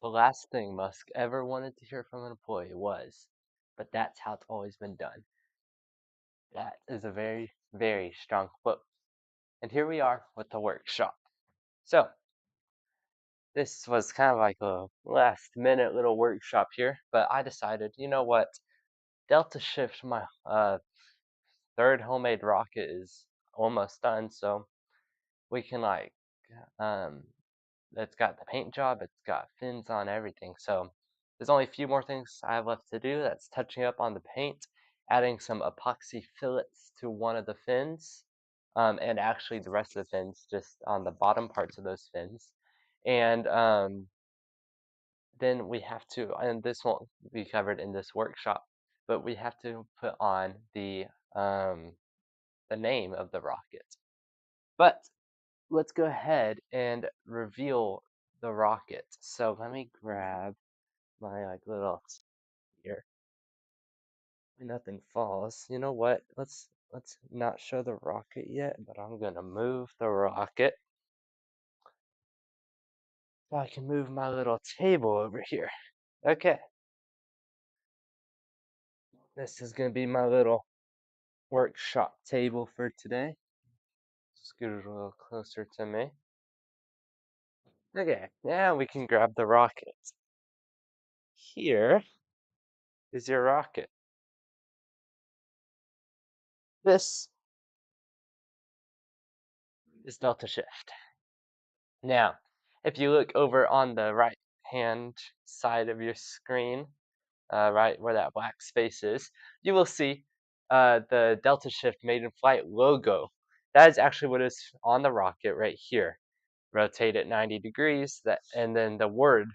The last thing Musk ever wanted to hear from an employee was, but that's how it's always been done. That is a very, very strong quote. And here we are with the workshop. So, this was kind of like a last minute little workshop here, but I decided, you know what? DeltaShift, my third homemade rocket, is almost done, so we can um, it's got the paint job, it's got fins on everything. So there's only a few more things I have left to do. That's touching up on the paint, adding some epoxy fillets to one of the fins, and actually the rest of the fins just on the bottom parts of those fins. And then we have to, and this won't be covered in this workshop, but we have to put on the name of the rocket. But let's go ahead and reveal the rocket. So let me grab my little here. Nothing falls. You know what? Let's not show the rocket yet, but I'm gonna move the rocket so I can move my little table over here. Okay, this is gonna be my little workshop table for today. Scoot it a little closer to me. Okay, now we can grab the rocket. Here is your rocket. This is DeltaShift. Now, if you look over on the right hand side of your screen, right where that black space is, you will see the DeltaShift Made in Flight logo. That is actually what is on the rocket right here. Rotate it 90 degrees, and then the word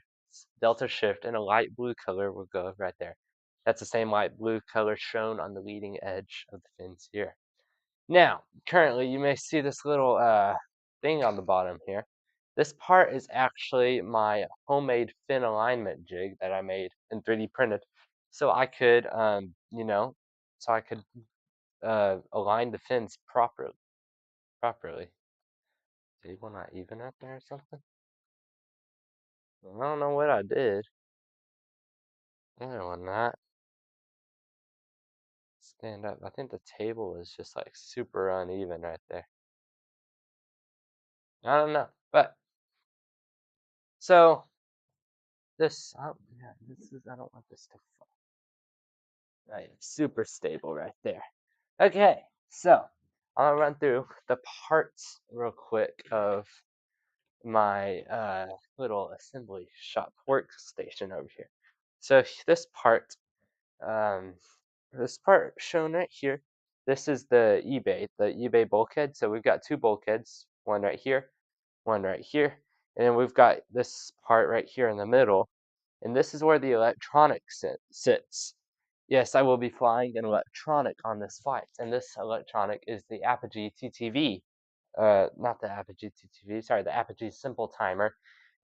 DeltaShift in a light blue color will go right there. That's the same light blue color shown on the leading edge of the fins here. Now, currently, you may see this little thing on the bottom here. This part is actually my homemade fin alignment jig that I made and 3D printed, so I could, so I could align the fins properly. Properly. Table not even up there or something? I don't know what I did. No, not. Stand up. I think the table is just like super uneven right there. I don't know, but so this, oh, yeah, this is. I don't want this to fall. Right, super stable right there. Okay, so I'll run through the parts real quick of my little assembly shop workstation over here. So um, this part shown right here, this is the eBay bulkhead. So we've got two bulkheads, one right here, one right here, and then we've got this part right here in the middle, and this is where the electronic sits. Yes, I will be flying an electronic on this flight, and this electronic is the Apogee TTV. Not the Apogee TTV, sorry, the Apogee Simple Timer.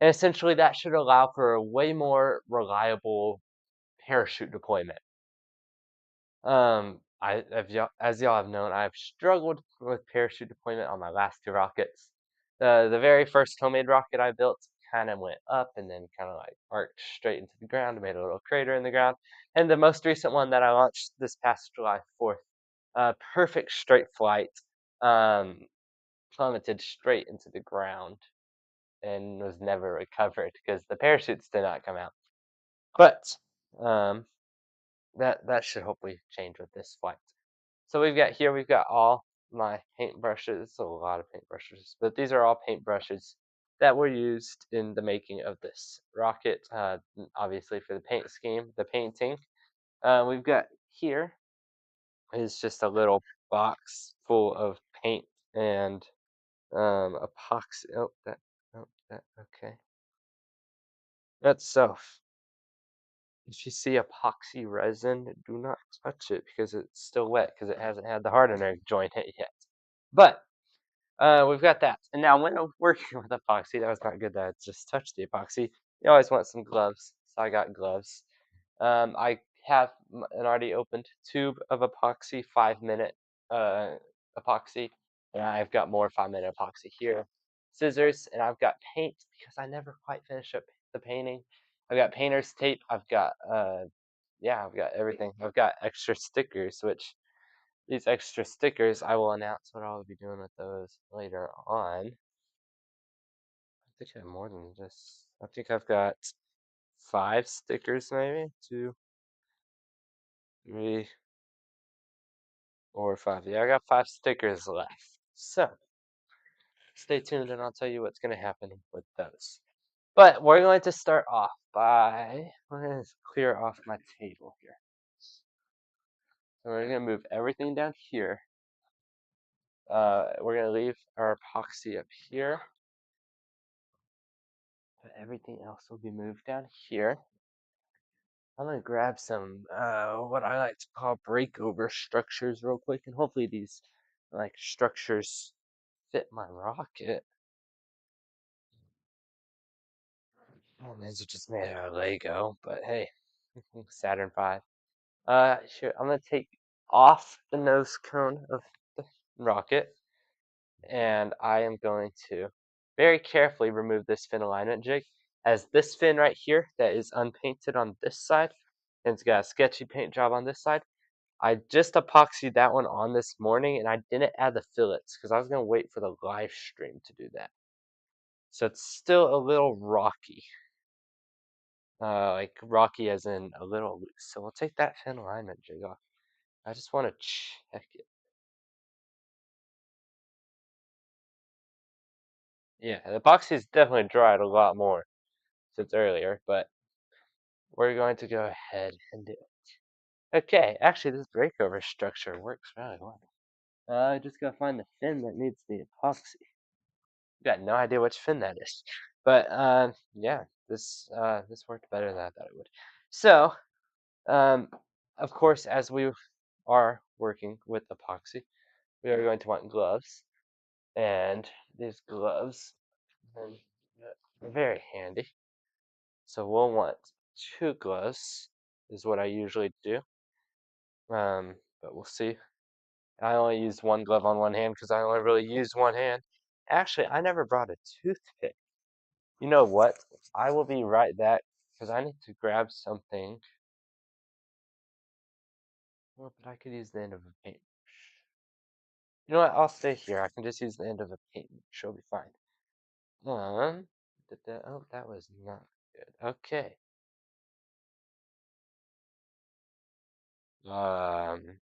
And essentially that should allow for a way more reliable parachute deployment. As y'all have known, I've struggled with parachute deployment on my last two rockets. The very first homemade rocket I built kind of went up and then kind of like arced straight into the ground, made a little crater in the ground. And the most recent one that I launched this past July 4th, perfect straight flight, um, plummeted straight into the ground and was never recovered because the parachutes did not come out. But um, that should hopefully change with this flight. So we've got all my paintbrushes, a lot of paintbrushes, but these are all paintbrushes that were used in the making of this rocket, obviously for the paint scheme, the painting. We've got here is just a little box full of paint and epoxy. Oh, that, okay. That's so. If you see epoxy resin, do not touch it because it's still wet because it hasn't had the hardener joint hit yet. But we've got that. And now when I'm working with epoxy, that was not good that I just touched the epoxy. You always want some gloves, so I got gloves. I have an already opened tube of epoxy, 5-minute epoxy, and I've got more 5-minute epoxy here. Scissors, and I've got paint because I never quite finished up the painting. I've got painter's tape. I've got yeah, I've got everything. I've got extra stickers, which these extra stickers I will announce what I'll be doing with those later on. I think I have more than this. I think I've got 5 stickers, maybe 2, 3, 4, 5. Yeah, I got 5 stickers left. So stay tuned, and I'll tell you what's going to happen with those. But we're going to start off by we're going to clear off my table here. So we're going to move everything down here. We're going to leave our epoxy up here. But everything else will be moved down here. I'm going to grab some, what I like to call breakover structures real quick. And hopefully these, like, structures fit my rocket. Oh, these are just made out of Lego. But hey, Saturn V. Sure, I'm going to take off the nose cone of the rocket. And I am going to very carefully remove this fin alignment jig, as this fin right here that is unpainted on this side, and it's got a sketchy paint job on this side. I just epoxied that one on this morning, and I didn't add the fillets because I was going to wait for the live stream to do that. So it's still a little rocky, like rocky as in a little loose. So we'll take that fin alignment jig off. I just want to check it. Yeah, the epoxy is definitely dried a lot more since earlier, but we're going to go ahead and do it. Okay, actually this breakover structure works really well. I just gotta find the fin that needs the epoxy. Got no idea which fin that is. But yeah, this worked better than I thought it would. So, um, of course, as we are working with epoxy, we are going to want gloves. And these gloves are very handy. So we'll want 2 gloves is what I usually do. But we'll see. I only use one glove on one hand because I only really use one hand. Actually, I never brought a toothpick. You know what? I will be right back because I need to grab something. Well, but I could use the end of a paintbrush. You know what? I'll stay here. I can just use the end of a paintbrush. She'll be fine. Um, oh, that was not good. Okay. Um,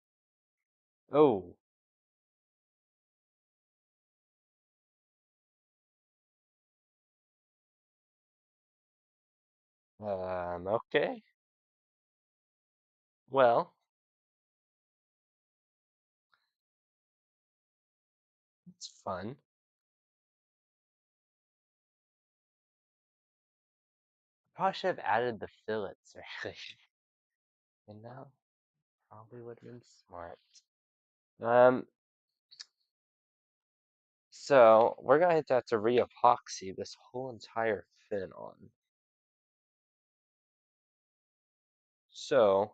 oh, okay. Well, it's fun. Probably should have added the fillets, actually. And that probably would have been smart. Um, so we're going to have to re-epoxy this whole entire fin on. So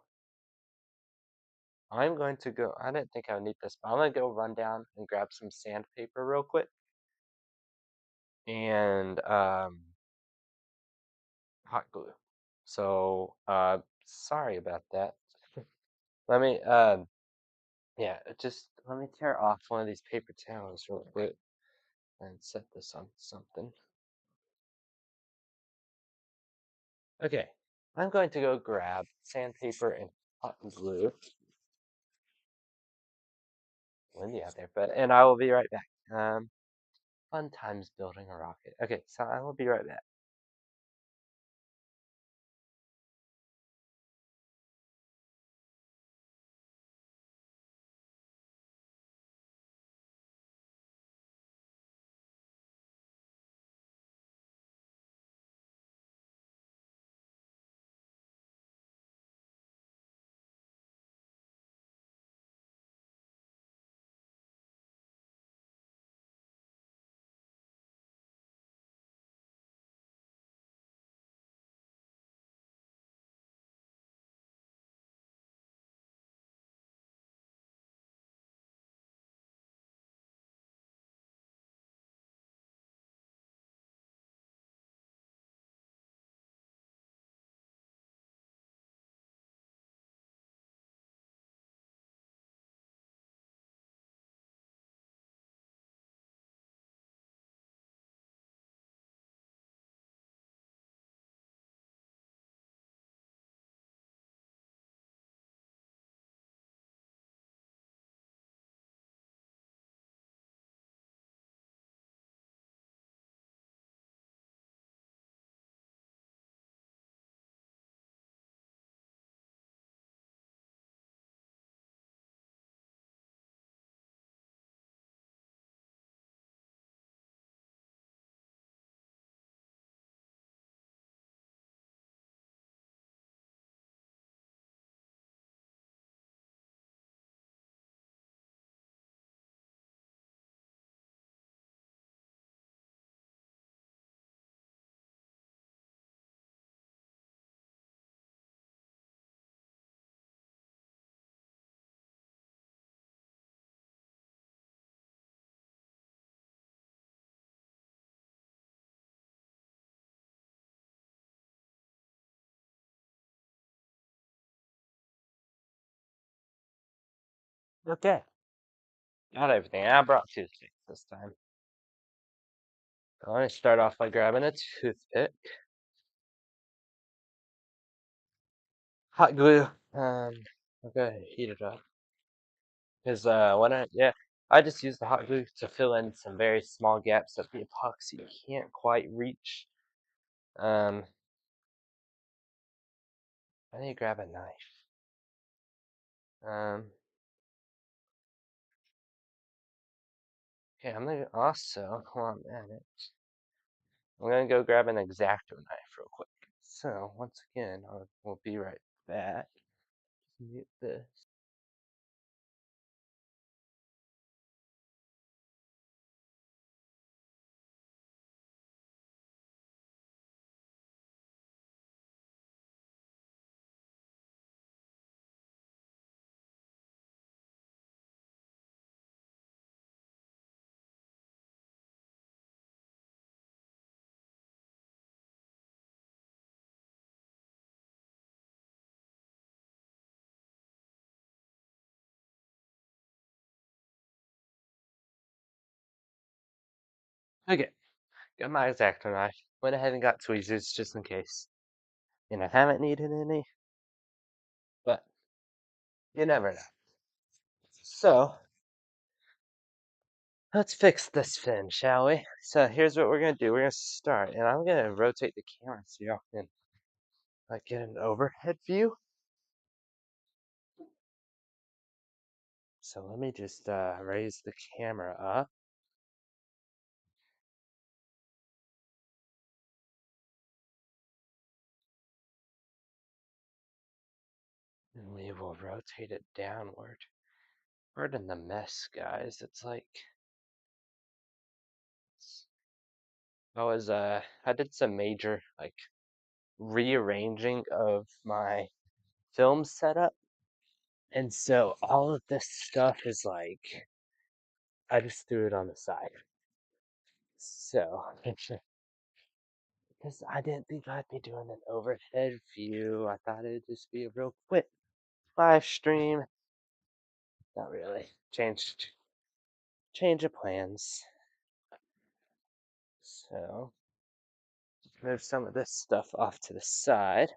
I'm going to go, I didn't think I would need this, but I'm going to go run down and grab some sandpaper real quick. And hot glue. So sorry about that. Let me yeah, just let me tear off one of these paper towels real quick and set this on something. Okay, I'm going to go grab sandpaper and hot glue. Windy out there, and I will be right back. Fun times building a rocket. Okay, so I will be right back. Okay, got everything. I brought toothpicks this time. I'm going to start off by grabbing a toothpick, hot glue. I'll go ahead and heat it up. Because I just use the hot glue to fill in some very small gaps that the epoxy can't quite reach. Um, I need to grab a knife. Okay, I'm gonna also, while I'm at it, I'm gonna go grab an X-Acto knife real quick. So, once again, we'll be right back. Mute this. Okay, got my X-Acto knife. Went ahead and got tweezers just in case. And I haven't needed any, but you never know. So, let's fix this fin, shall we? So here's what we're gonna do. We're gonna start, and I'm gonna rotate the camera so y'all can get an overhead view. So let me just raise the camera up. And we will rotate it downward. Pardon the mess, guys. It's like I did some major rearranging of my film setup, and so all of this stuff is I just threw it on the side. So because I didn't think I'd be doing an overhead view, I thought it'd just be a real quick live stream. Not really. Change of plans. So move some of this stuff off to the side.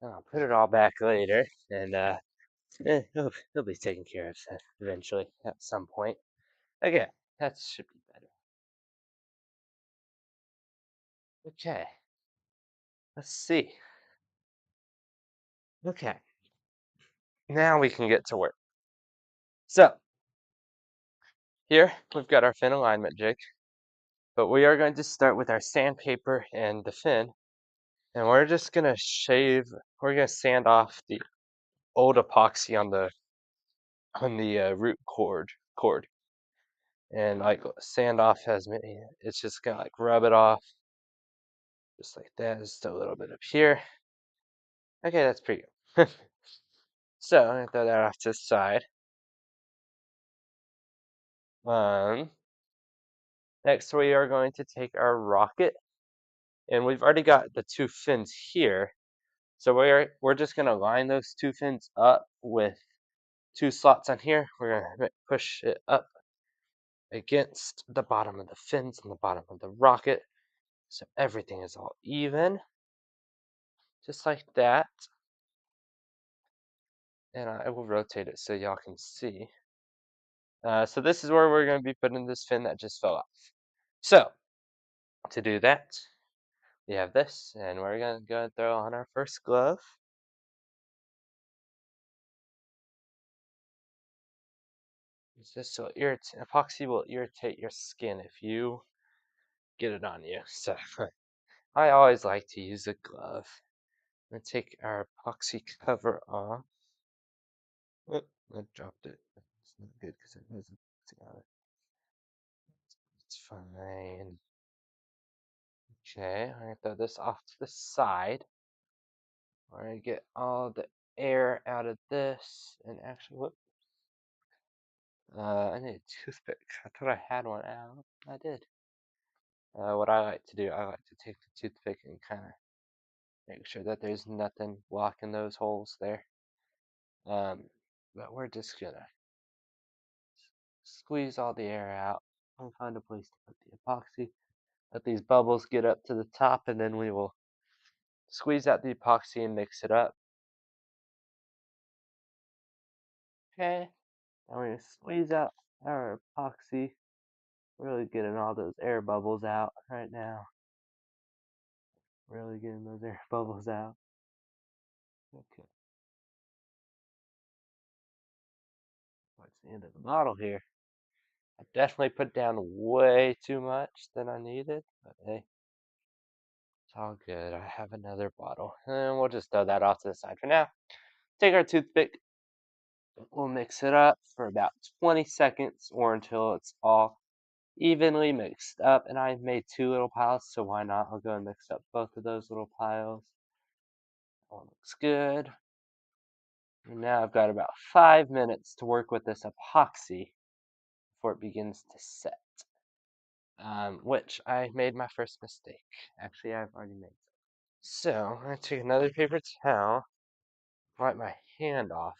I'll put it all back later, and it'll be taken care of eventually at some point. Okay, that should be better. Okay, let's see. Okay, now we can get to work. So here we've got our fin alignment jig, but we are going to start with our sandpaper and the fin, and we're just gonna we're gonna sand off the old epoxy on the root cord, and sand off as many. It's just gonna rub it off just like that. Just a little bit up here. Okay, that's pretty good. So I'm gonna throw that off to the side. Next we are going to take our rocket, and we've already got the two fins here. So we're just gonna line those two fins up with two slots on here. We're gonna push it up against the bottom of the fins and the bottom of the rocket, so everything is all even, just like that. And I will rotate it so y'all can see. So this is where we're going to be putting this fin that just fell off. So to do that, we have this, and we're going to go and throw on our first glove. This will irritate, epoxy will irritate your skin if you get it on you. So I always like to use a glove. I'm going to take our epoxy cover off. Oh, I dropped it. It's not good because it has epoxy on it. It's fine. Okay, I'm going to throw this off to the side. We're going to get all the air out of this. And actually, whoop. I need a toothpick. I thought I had one out. I did. What I like to do, I like to take the toothpick and kind of make sure that there's nothing blocking those holes there. But we're just gonna squeeze all the air out, and find a place to put the epoxy. Let these bubbles get up to the top, and then we will squeeze out the epoxy and mix it up. Okay, now we're going to squeeze out our epoxy, really getting all those air bubbles out right now. Really getting those air bubbles out. Okay, that's the end of the bottle here. I definitely put down way too much than I needed, but hey, it's all good. I have another bottle, and we'll just throw that off to the side for now. Take our toothpick, we'll mix it up for about 20 seconds or until it's all evenly mixed up. And I made two little piles, so why not? I'll go and mix up both of those little piles. That one looks good. And now I've got about 5 minutes to work with this epoxy before it begins to set. Which I made my first mistake. Actually, I've already made some. So I'm going to take another paper towel, wipe my hand off,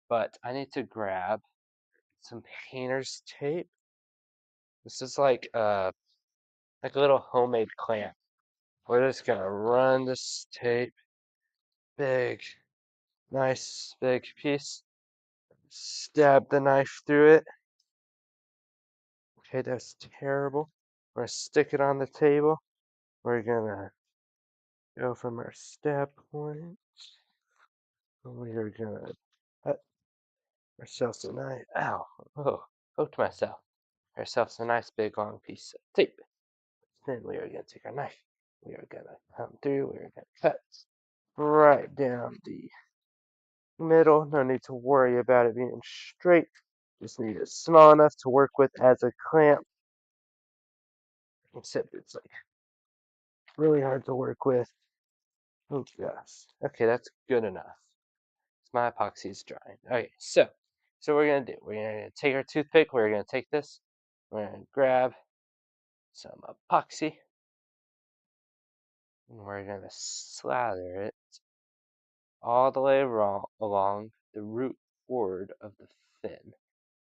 but I need to grab some painter's tape. This is like a little homemade clamp. We're just gonna run this tape, big, nice big piece. Stab the knife through it. Okay, that's terrible. We're gonna stick it on the table. We're gonna go from our stab point. We're gonna cut ourselves a nice, ow, oh, poked myself. Ourselves a nice big long piece of tape. Then we are gonna take our knife. We are gonna come through. We are gonna cut right down the middle. No need to worry about it being straight. Just need it small enough to work with as a clamp. Except it's like really hard to work with. Oh gosh. Okay, that's good enough. My epoxy is drying. Okay, so what we're gonna do, we're gonna take our toothpick, we're gonna take this, we're gonna grab some epoxy, and we're gonna slather it all the way along the root cord of the fin.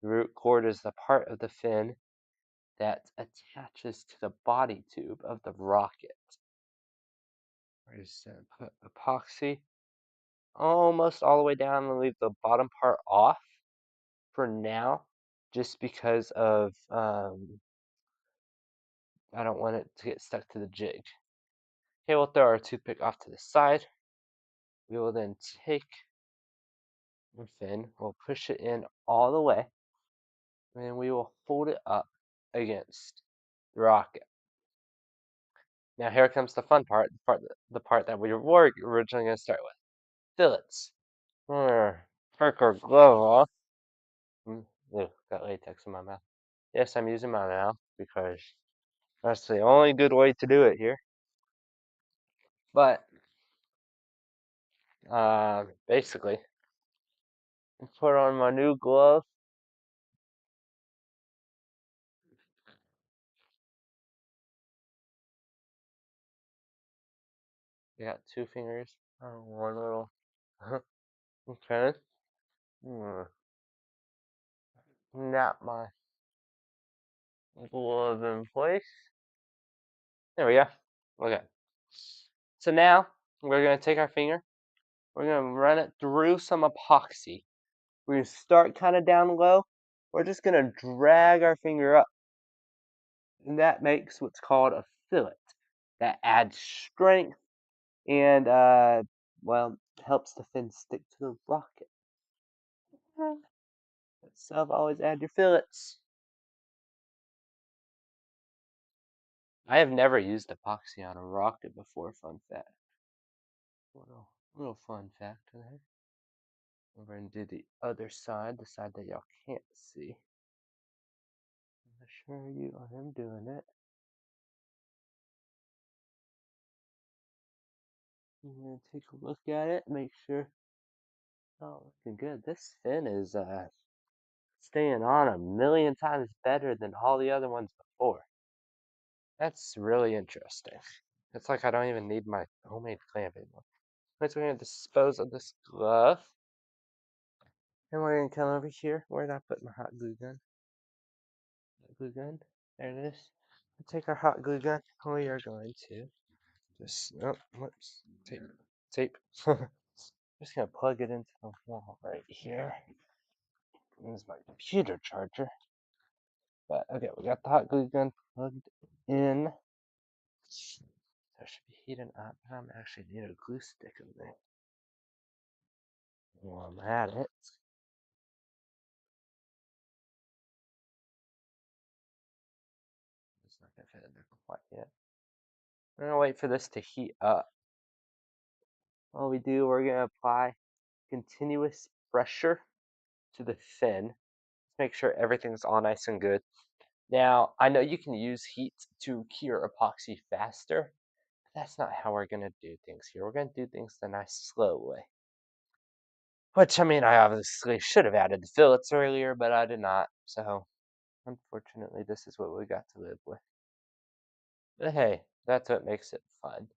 The root cord is the part of the fin that attaches to the body tube of the rocket. We're just gonna put epoxy almost all the way down and leave the bottom part off for now, just because of I don't want it to get stuck to the jig. Okay, we'll throw our toothpick off to the side. We will then take the fin, we'll push it in all the way, and we will hold it up against the rocket. Now here comes the fun part, the part that we were originally going to start with. Fillets. Perk our glove off. Ew, got latex in my mouth. Yes, I'm using my mouth because that's the only good way to do it here. But basically, put on my new glove. I got two fingers. One little. Okay. Snap my glove in place. There we go. Okay. So now we're gonna take our finger. We're gonna run it through some epoxy. We're gonna start kind of down low. We're just gonna drag our finger up, and that makes what's called a fillet. That adds strength and well, helps the fin stick to the rocket. So always add your fillets. I have never used epoxy on a rocket before. Fun fact. Little fun fact there. Over and do the other side, the side that y'all can't see. I assure you, I am doing it. I'm gonna take a look at it, make sure. Oh, looking good. This fin is staying on a million times better than all the other ones before. That's really interesting. It's like I don't even need my homemade clamp anymore. Next, we're gonna dispose of this glove, and we're gonna come over here. Where did I put my hot glue gun? glue gun. There it is. Take our hot glue gun. We are going to just, oh, whoops, tape. Just gonna plug it into the wall right here. This is my computer charger. But okay, we got the hot glue gun plugged in. That should be heating up. I'm actually need a glue stick in there. While I'm at it. It's not gonna fit in there quite yet. I'm gonna wait for this to heat up. All we do, we're gonna apply continuous pressure to the fin. Make sure everything's all nice and good. Now, I know you can use heat to cure epoxy faster, but that's not how we're gonna do things here. We're gonna do things the nice slow way. Which, I mean, I obviously should have added the fillets earlier, but I did not. So, unfortunately, this is what we got to live with. But hey, that's what makes it fun.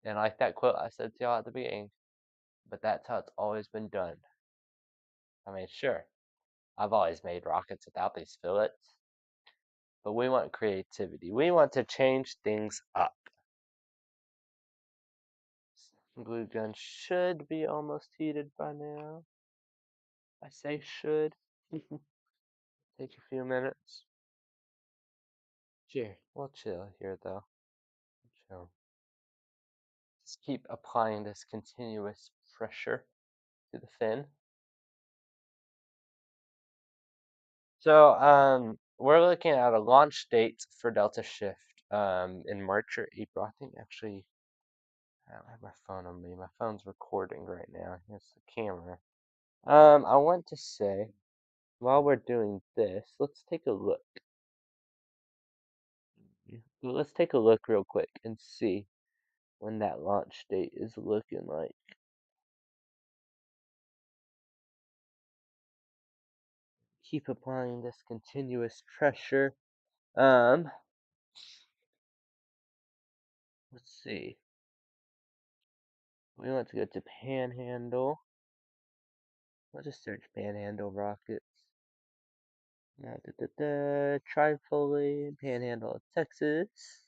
And like that quote I said to y'all at the beginning, but that's how it's always been done. I mean, sure, I've always made rockets without these fillets, but we want creativity. We want to change things up. Glue gun should be almost heated by now. I say should. Take a few minutes. Sure, we'll chill here though. Chill. Just keep applying this continuous pressure to the fin. So, we're looking at a launch date for DeltaShift in March or April. I think actually, I don't have my phone on me. My phone's recording right now. Here's the camera. I want to say, while we're doing this, let's take a look. Let's take a look real quick and see when that launch date is looking like. Keep applying this continuous pressure. Let's see. We want to go to Panhandle. I'll just search Panhandle rockets. Tripoli, Panhandle, Texas.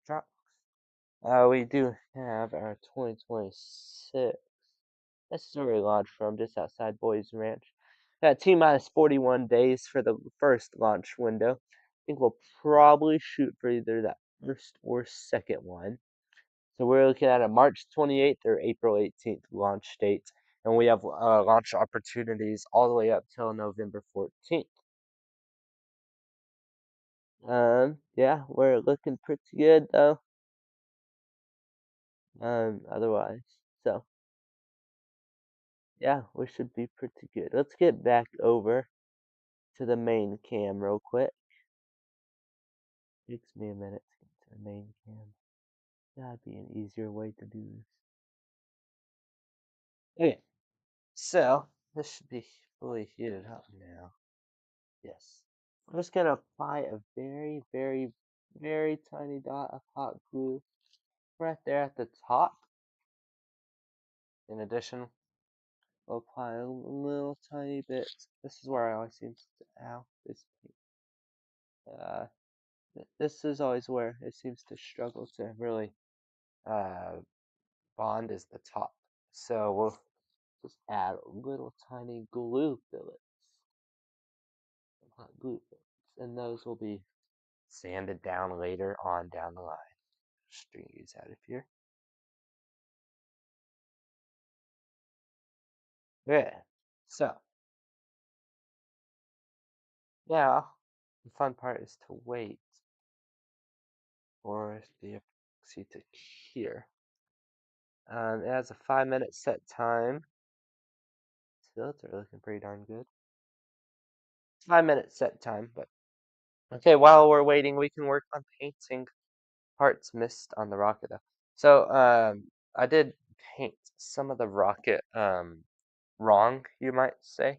Drop. We do have our 2026. This is where we launched from, just outside Boys Ranch. Got T minus 41 days for the first launch window. I think we'll probably shoot for either that first or second one. So we're looking at a March 28th or April 18th launch date. And we have launch opportunities all the way up till November 14th. Yeah, we're looking pretty good though. Otherwise, so yeah, we should be pretty good. Let's get back over to the main cam real quick. Takes me a minute to get to the main cam. That'd be an easier way to do this. Okay, so this should be fully heated up now. Yes. I'm just gonna apply a very, very, very tiny dot of hot glue right there at the top. In addition, we'll apply a little tiny bit. This is where I always seem to, ow, uh, this is always where it seems to struggle to really uh, bond is the top. So we'll just add little tiny glue fillets, hot glue fillets, and those will be sanded down later on down the line. String these out of here. Yeah. So now the fun part is to wait for the epoxy to cure. It has a 5-minute set time. Still, it's looking pretty darn good. 5-minute set time, but okay. While we're waiting, we can work on painting parts missed on the rocket. Though. So I did paint some of the rocket wrong, you might say.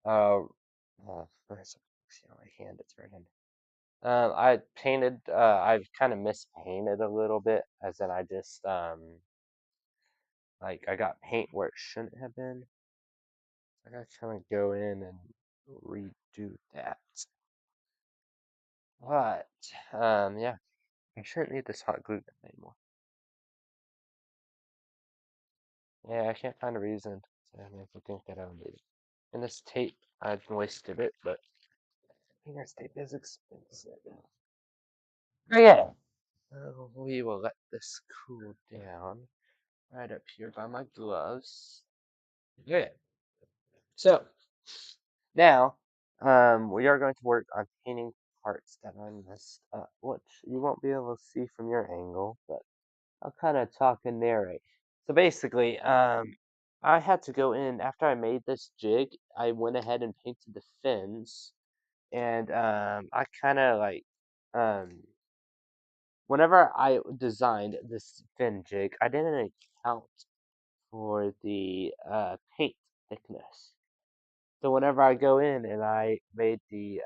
See on my hand, it's right in. I painted, I kind of mispainted a little bit, as in I just, like, I got paint where it shouldn't have been. I gotta kind of go in and redo that. But yeah, I shouldn't need this hot glue gun anymore. Yeah, I can't find a reason to make me think that I would need it. And this tape, I've wasted it, but painter's tape is expensive. Okay, we will let this cool down right up here by my gloves. Okay, so now we are going to work on painting parts that I messed up, which you won't be able to see from your angle, but I'll kind of talk and narrate. So basically, I had to go in after I made this jig. I went ahead and painted the fins, and I kind of like um, whenever I designed this fin jig, I didn't account for the paint thickness. So whenever I go in and I made the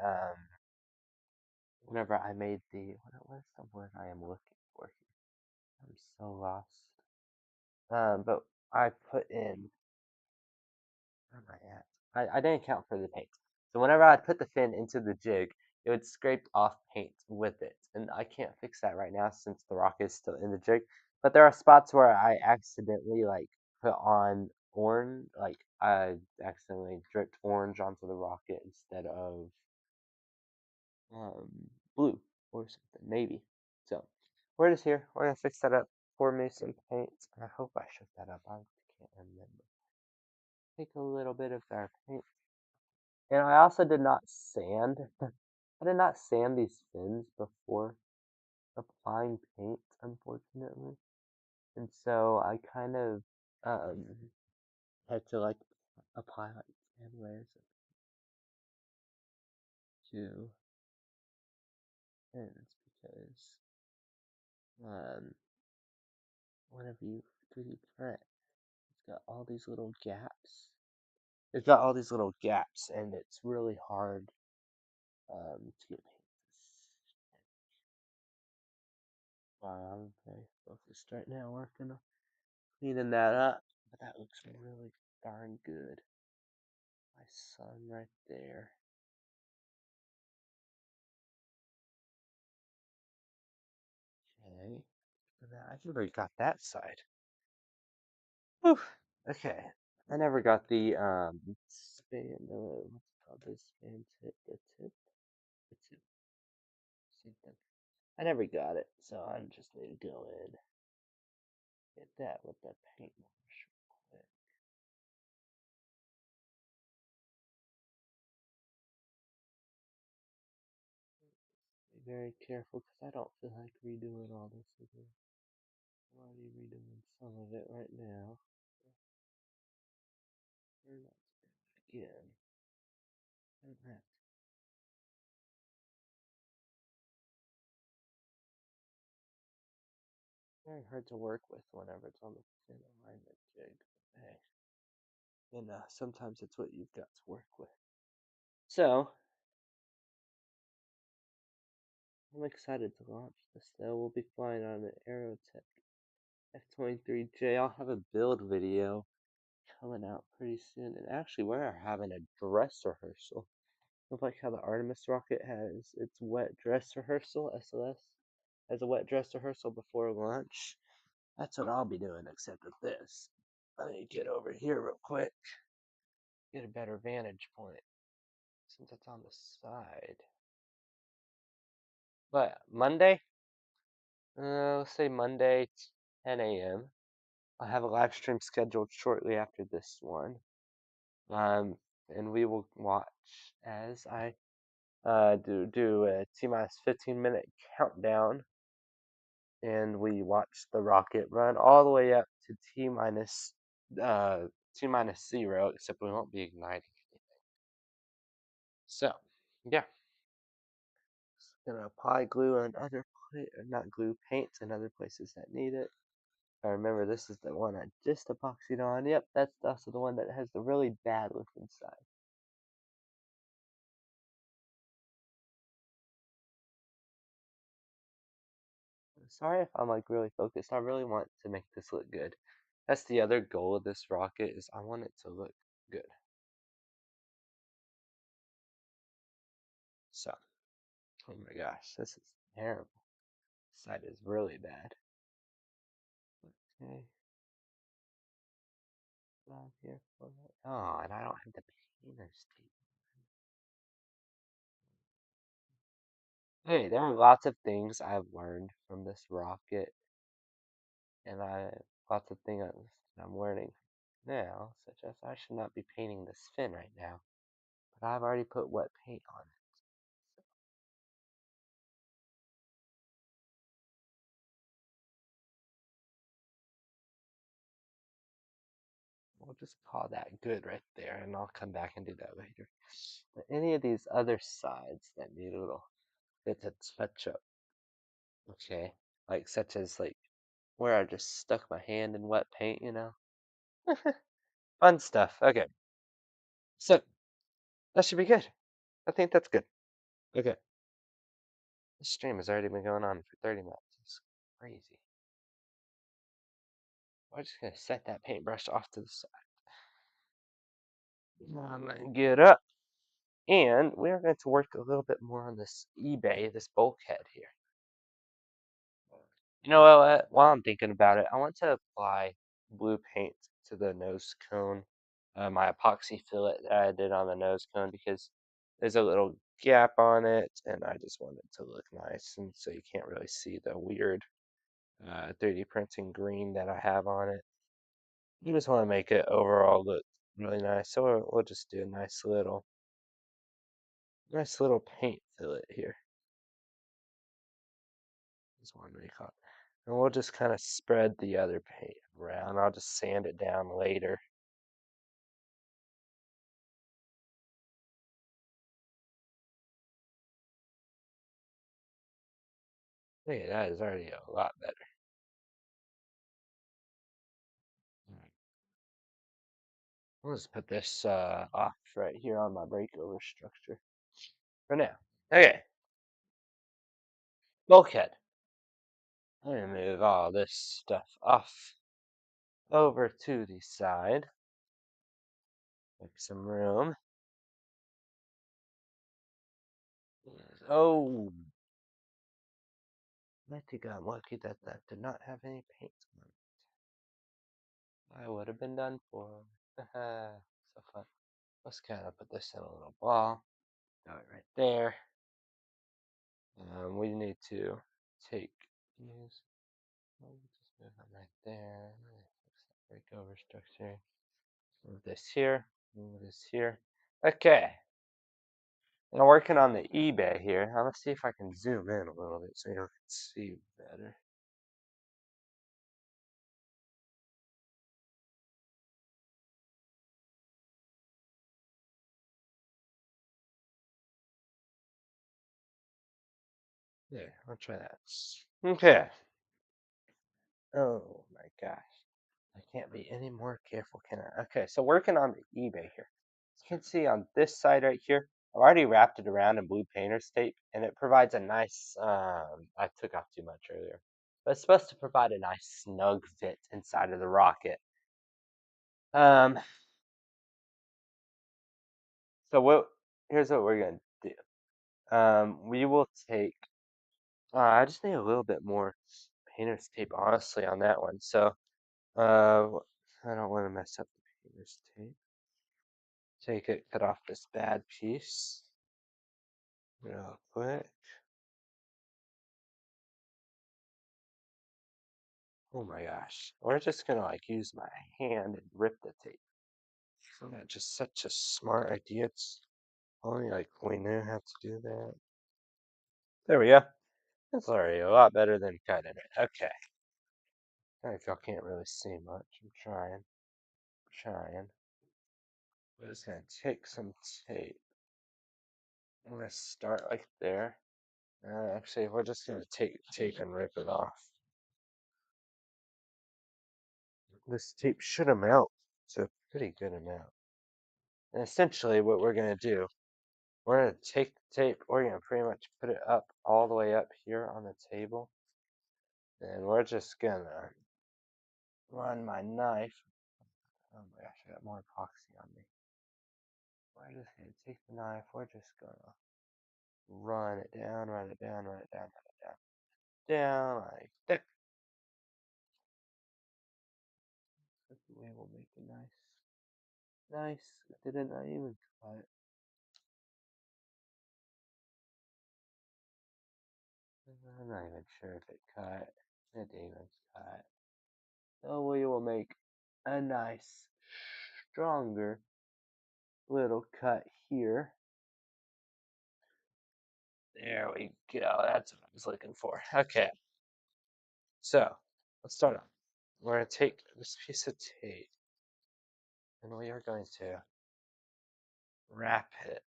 whenever I made the what is the word I am looking for here? I'm so lost. But I put in where am I at? I didn't count for the paint. So whenever I put the fin into the jig, it would scrape off paint with it. And I can't fix that right now since the rock is still in the jig. But there are spots where I accidentally like put on orange, like I accidentally dripped orange onto the rocket instead of um, blue or something, maybe. So we're just here. We're gonna fix that up. Pour me some paint. I hope I shook that up. I can't remember. Take a little bit of our paint. And I also did not sand. I did not sand these fins before applying paint, unfortunately. And so I kind of um, had to like apply like 10 layers of two fins because um, whenever you 3D print, it's got all these little gaps. It's got all these little gaps, and it's really hard to get paint. Wow, I'm very focused right now working on cleaning that up. But that looks really darn good. My sun right there. Okay. I've already got that side. Whew. Okay. I never got the span what's it called? The span tip, the tip. Same thing. I never got it, so I just need to go in, get that with that paint wash real quick. Be very careful because I don't feel like redoing all this again. I'm already redoing some of it right now. We're not doing it again. I don't have to. Very hard to work with whenever it's on the thin alignment jig. Hey, and sometimes it's what you've got to work with. So I'm excited to launch this. Though we'll be flying on an Aerotech F-23J. I'll have a build video coming out pretty soon. And actually, we're having a dress rehearsal. Look like how the Artemis rocket has its wet dress rehearsal. SLS has a wet dress rehearsal before launch. That's what I'll be doing, except with this. Let me get over here real quick. Get a better vantage point since it's on the side. But Monday, let's say Monday, 10 a.m. I have a live stream scheduled shortly after this one. And we will watch as I do a T-minus 15-minute countdown, and we watch the rocket run all the way up to uh, T-minus 0, except we won't be igniting anything. So, yeah. Gonna apply glue on other not glue, paint in other places that need it. I remember this is the one I just epoxied on. Yep, that's also the one that has the really bad look inside. Sorry if I'm like really focused. I really want to make this look good. That's the other goal of this rocket is I want it to look good. Oh my gosh, this is terrible. This side is really bad. Okay, down here for that. Oh, and I don't have the painter's tape. Hey, there are lots of things I've learned from this rocket, and lots of things I'm learning now, such as I should not be painting this fin right now, but I've already put wet paint on it. We'll just call that good right there, and I'll come back and do that later. But any of these other sides that need a little bit of touch up, okay? Like such as like where I just stuck my hand in wet paint, Fun stuff. Okay, so that should be good. I think that's good. Okay, this stream has already been going on for 30 minutes. It's crazy. I'm just gonna set that paintbrush off to the side. Get up. And we're going to work a little bit more on this eBay, this bulkhead here. You know what? While I'm thinking about it, I want to apply blue paint to the nose cone, my epoxy fillet that I did on the nose cone because there's a little gap on it, and I just want it to look nice, and so you can't really see the weird 3D printing green that I have on it. You just want to make it overall look really nice, so we'll just do a nice little paint fillet here. Is one we call it. And we'll just kind of spread the other paint around. I'll just sand it down later. Hey, that is already a lot better. Alright. We'll just put this off right here on my breakover structure for now. Okay, bulkhead. I'm gonna move all this stuff off over to the side. Make some room. Oh, I think I'm lucky that that did not have any paint on it. I would have been done for. So fun. Let's kind of put this in a little ball. Got it right there. We need to take these. We'll just move them right there. Break over structure. Move this here. Move this here. Okay. Now working on the eBay here. Now let's see if I can zoom in a little bit so you can see better. There, I'll try that. Okay. Oh my gosh. I can't be any more careful, can I? Okay, so working on the eBay here. As you can see on this side right here, I've already wrapped it around in blue painter's tape, and it provides a nice, I took off too much earlier, but it's supposed to provide a nice snug fit inside of the rocket. Um, so here's what we're gonna do. We will take, I just need a little bit more painter's tape, honestly, on that one. So, I don't want to mess up the painter's tape. Take it, cut off this bad piece real quick. Oh my gosh. We're just gonna like use my hand and rip the tape. Isn't that just such a smart idea? It's only like we knew how to do that. There we go. That's already a lot better than cutting it. Okay. I y'all can't really see much. I'm trying. We're just gonna take some tape. I'm gonna start like there. Actually, we're just gonna take tape and rip it off. This tape should amount to a pretty good amount. And essentially what we're going to do, we're going to take the tape, we're going to pretty much put it up all the way up here on the table. And we're just going to run my knife. Oh my gosh, I got more epoxy on me. We're just going to take the knife, we're just going to run it down, run it down, run it down, run it down, down like that. We will make a nice. Didn't I even cut? I'm not even sure if it cut. It didn't even cut. So we will make a nice, stronger little cut here. There we go. That's what I was looking for. Okay. So let's start off. We're going to take this piece of tape and we are going to wrap it.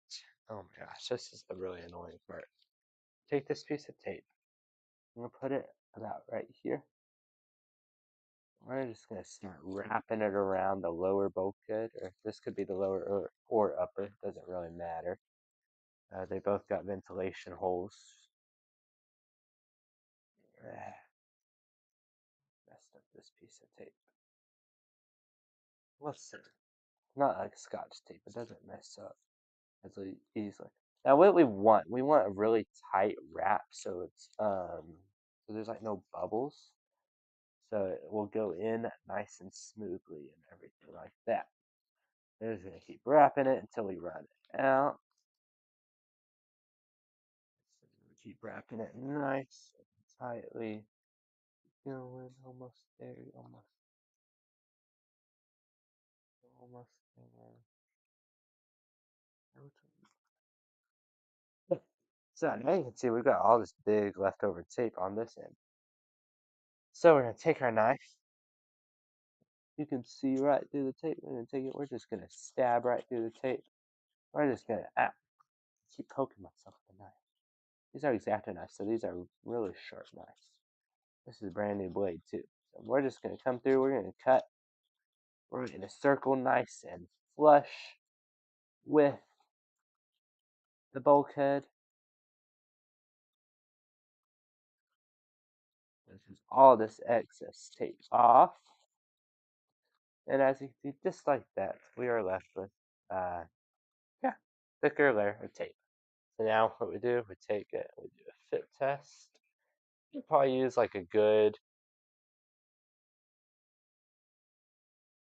Oh my gosh, this is the really annoying part. Take this piece of tape. I'm going to put it about right here. We're just going to start wrapping it around the lower bulkhead, or this could be the lower or upper, doesn't really matter. They both got ventilation holes. Messed up this piece of tape. Let's see. Not like Scotch tape, it doesn't mess up as easily. Now what we want a really tight wrap so it's so there's like no bubbles. So it will go in nice and smoothly and everything like that. We're just gonna keep wrapping it until we run it out. So we keep wrapping it nice and tightly. Going almost there, almost there. So now you can see we've got all this big leftover tape on this end. So we're gonna take our knife. You can see right through the tape. We're gonna take it. We're just gonna stab right through the tape. We're just gonna keep poking myself with the knife. These are X-Acto knives, so these are really sharp knives. This is a brand new blade too. So we're just gonna come through. We're gonna cut. We're gonna circle nice and flush with the bulkhead. This is all this excess tape off. And as you can see, just like that, we are left with, yeah, thicker layer of tape. So now what we do, we take it, we do a fit test. You probably use like a good,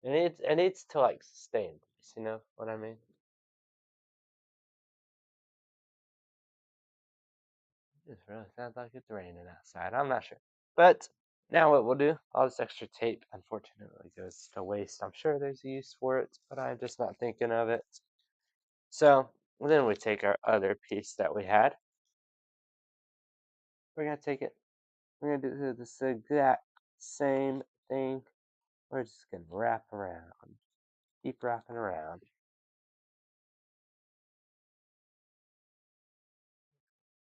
it needs to like stay in place, you know what I mean? It really sounds like it's raining outside. I'm not sure. But now what we'll do, all this extra tape unfortunately goes to waste. I'm sure there's a use for it, but I'm just not thinking of it. So then we take our other piece that we had. We're going to take it. We're going to do this exact same thing. We're just going to wrap around. Keep wrapping around.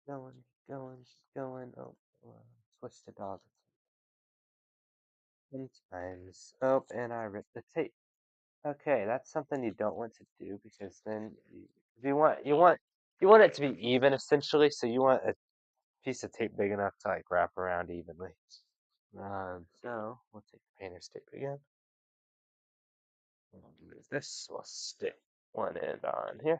Going. Oh, twisted all the times. Oh, and I ripped the tape. Okay, that's something you don't want to do because then you want it to be even essentially. So you want a piece of tape big enough to like wrap around evenly. So we'll take the painter's tape again. We'll move this. We'll stick one end on here.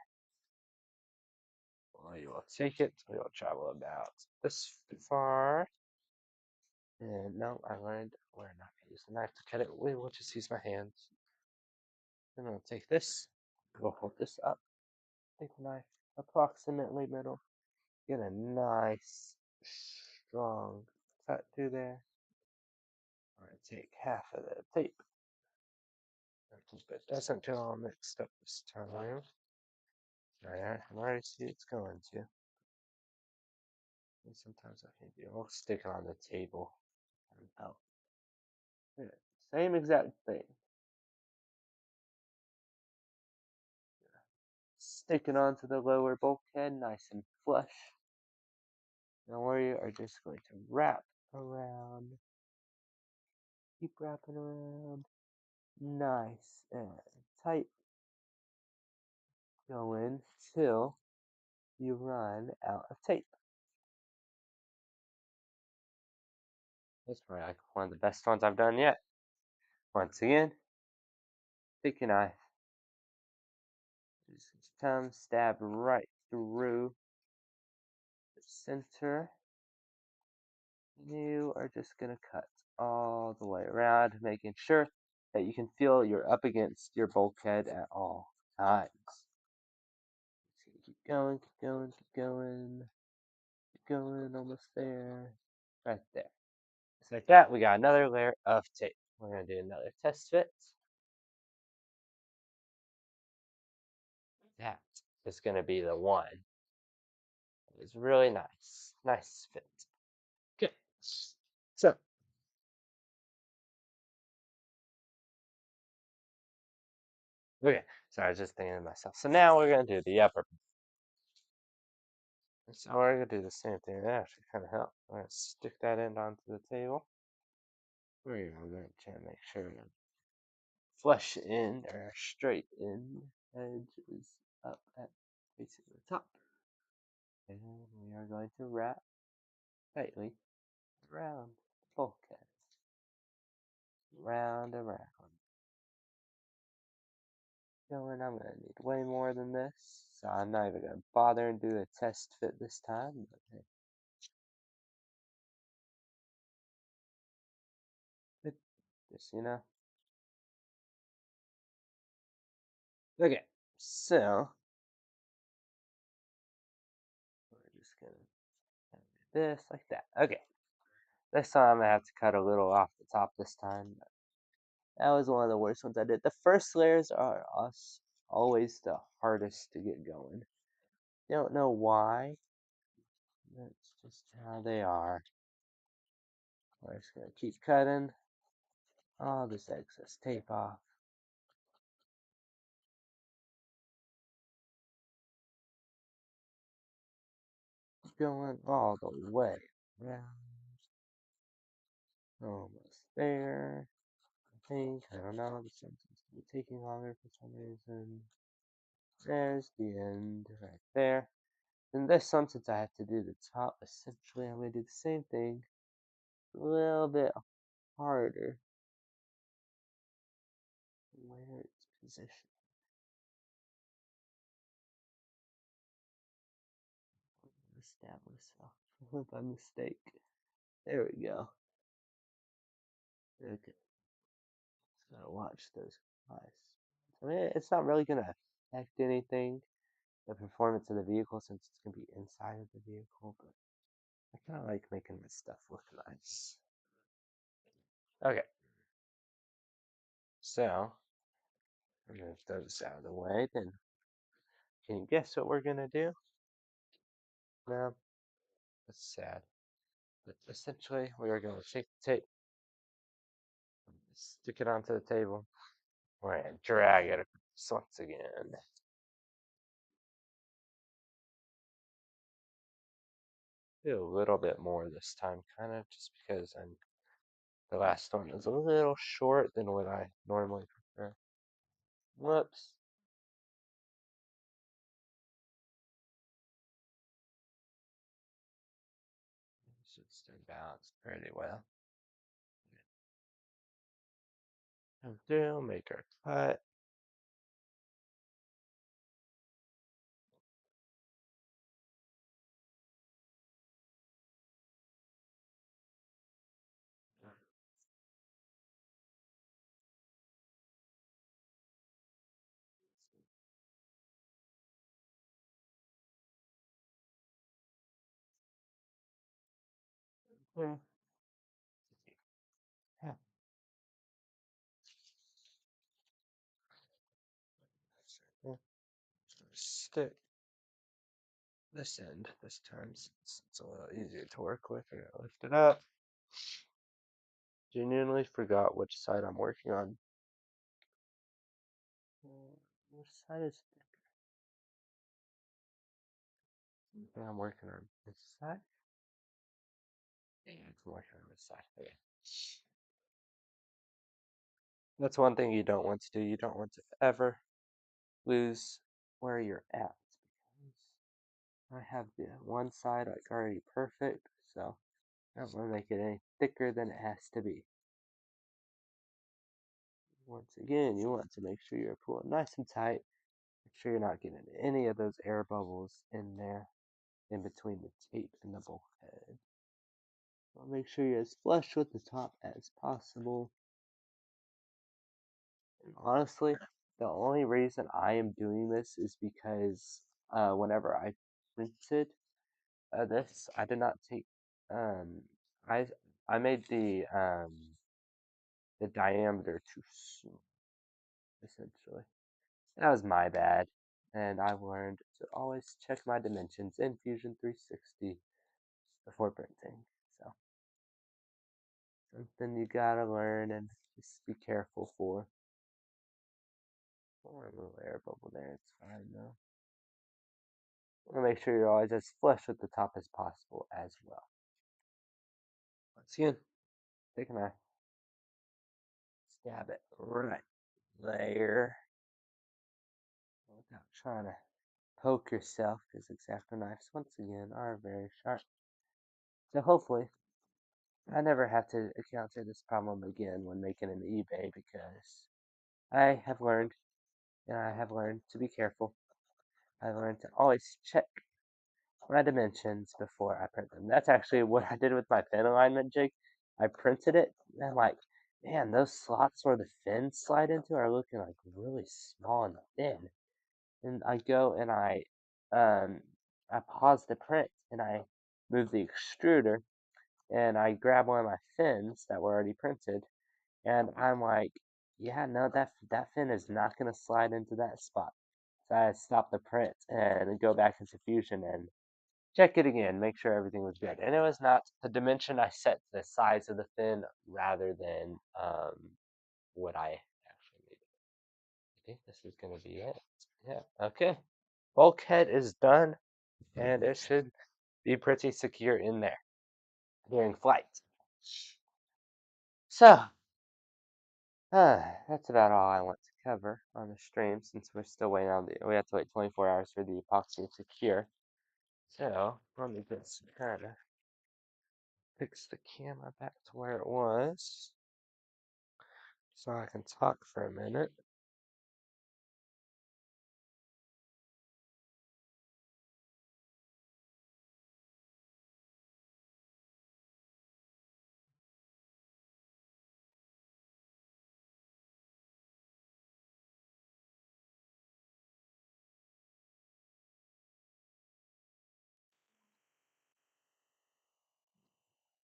We will take it. We will travel about this far. And no, I learned we're not going to use the knife to cut it. We will just use my hands. Then I'll take this. We'll hold this up. Take the knife approximately middle. Get a nice, strong cut through there. I'm going to take half of the tape. But it doesn't get all mixed up this time. I already see it's going to. And sometimes I can do. I'll stick it on the table. And out. Yeah, same exact thing. Stick it onto the lower bulkhead, nice and flush. Now we are just going to wrap around. Keep wrapping around. Nice and tight. Going till you run out of tape. That's probably like one of the best ones I've done yet. Once again, take your knife. Just come stab right through center. You are just going to cut all the way around, making sure that you can feel you're up against your bulkhead at all times. Keep going, keep going, keep going, keep going, almost there. Right there. Just like that, we got another layer of tape. We're going to do another test fit. That is going to be the one. It's really nice. Nice fit. Okay. So, okay. So I was just thinking to myself. So now we're going to do the upper. So we're going to do the same thing. That actually kind of helps. We're going to stick that end onto the table. We're going to try to make sure the flush end or straight end edge is up at facing the top. And we are going to wrap tightly around the bulkhead. Round and round. Going, I'm going to need way more than this, so I'm not even going to bother and do a test fit this time. But hey, just, Okay, so we're just going to do this like that. Okay, this time I'm going to have to cut a little off the top this time. That was one of the worst ones I did. The first layers are always the hardest to get going. Don't know why. That's just how they are. We're just going to keep cutting all this excess tape off. Going all the way around. Almost there. I think. I don't know. The sentence is be taking longer for some reason. There's the end right there. And this one, since I have to do the top, essentially I'm going to do the same thing. A little bit harder. Where it's positioned. Establish by mistake. There we go. Okay. Just gotta watch those eyes. I mean, it's not really gonna affect anything, the performance of the vehicle, since it's gonna be inside of the vehicle, but I kind of like making this stuff look nice. Okay. So, I'm gonna throw this out of the way. Then, can you guess what we're gonna do? No, that's sad. But essentially, we are gonna take the tape, stick it onto the table. We're gonna drag it across once again. Do a little bit more this time, kind of, just because the last one is a little short than what I normally prefer. Whoops. Should stay balanced pretty well. Come through, make our cut. Yeah. Yeah. Stick this end this time since it's a little easier to work with. I gotta lift it up. Genuinely forgot which side I'm working on. Which side is thicker? I think I'm working on this side. Yeah, I'm working on this side. Okay. That's one thing you don't want to do. You don't want to ever lose where you're at, because I have the one side like already perfect, so I don't want to make it any thicker than it has to be. Once again, you want to make sure you're pulling nice and tight. Make sure you're not getting any of those air bubbles in there. in between the tape and the bulkhead. I'll make sure you're as flush with the top as possible. And honestly, the only reason I am doing this is because whenever I printed this, I did not take um, I I made the diameter too small, essentially. That was my bad, and I've learned to always check my dimensions in Fusion 360 before printing. So something you gotta learn and just be careful for. Or a little air bubble there, it's fine though. Want to make sure you're always as flush with the top as possible as well. Once again, take a knife, stab it right there without trying to poke yourself, because X-Acto knives, once again, are very sharp. So hopefully, I never have to encounter this problem again when making an eBay, because I have learned, and I have learned to be careful. I learned to always check my dimensions before I print them. That's actually what I did with my fin alignment jig. I printed it, and I'm like, man, those slots where the fins slide into are looking like really small and thin. And I go and um, I pause the print and I move the extruder and I grab one of my fins that were already printed, and I'm like, yeah, no, that fin is not gonna slide into that spot. So I stop the print and go back into Fusion and check it again, make sure everything was good. And it was not the dimension I set the size of the fin rather than what I actually needed. I think this is gonna be it. Yeah, okay. Bulkhead is done, and it should be pretty secure in there during flight. So, that's about all I want to cover on the stream, since we're still waiting on we have to wait 24 hours for the epoxy to cure. So, let me just kind of fix the camera back to where it was so I can talk for a minute.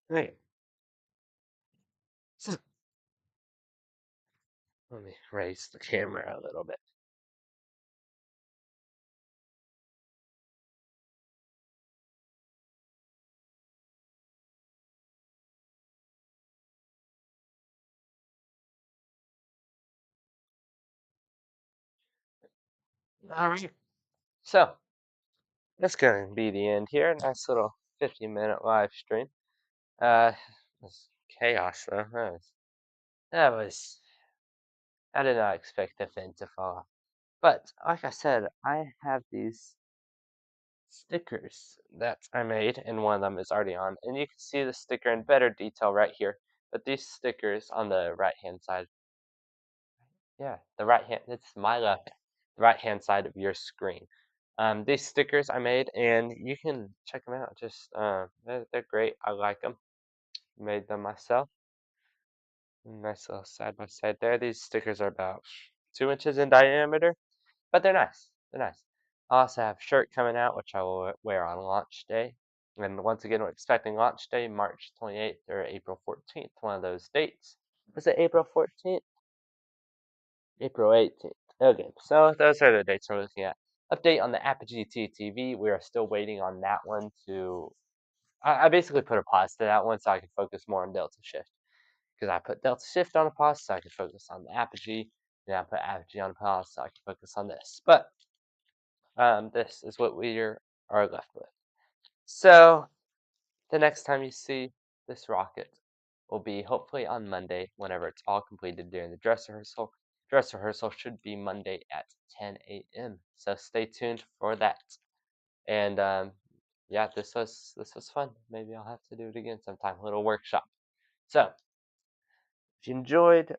Right. So, let me raise the camera a little bit. All right. So, that's going to be the end here. Nice little 50-minute live stream. It was chaos though. That was I did not expect the fin to fall. But like I said, I have these stickers that I made, and one of them is already on. And you can see the sticker in better detail right here. But these stickers on the right hand side, yeah, the right hand, it's my left, the right hand side of your screen. These stickers I made, and you can check them out. Just they're great. I like them. Made them myself. Nice little side by side there. These stickers are about 2 inches in diameter, but they're nice. They're nice. I also have a shirt coming out, which I will wear on launch day. And once again, we're expecting launch day, March 28th or April 14th, one of those dates. Was it April 14th? April 18th. Okay, so those are the dates we're looking at. Update on the Apogee TV. We are still waiting on that one to. I basically put a pause to that one so I can focus more on DeltaShift. Because I put DeltaShift on a pause so I can focus on the Apogee. Then I put Apogee on a pause so I can focus on this. But this is what we are left with. So the next time you see this rocket will be hopefully on Monday, whenever it's all completed during the dress rehearsal. Dress rehearsal should be Monday at 10 a.m. So stay tuned for that. And yeah, this was fun. Maybe I'll have to do it again sometime. A little workshop. So if you enjoyed,